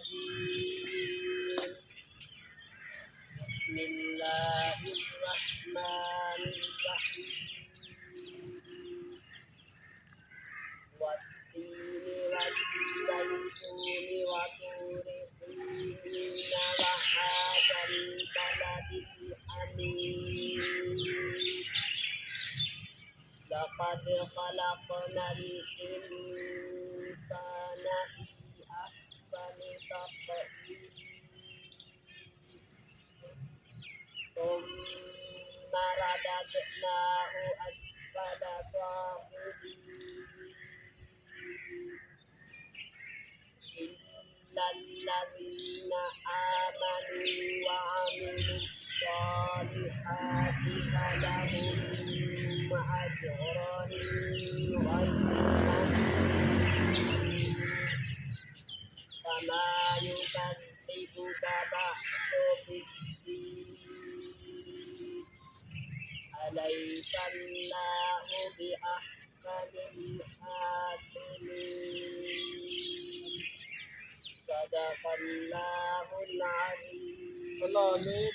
الرجيم بسم الله الرحمن الرحيم والتين والزيتون وطور سينين وهذا البلد الأمين لقد خلقنا الإنسان في أحسن تقويم ثم رددناه أسفل سافلين إلا الذين آمنوا وعملوا الصالحات فلهم أجر غير ممنون فما يكذبك بعد بالدين أليس الله بأحكم الحاكمين صدق الله العظيم.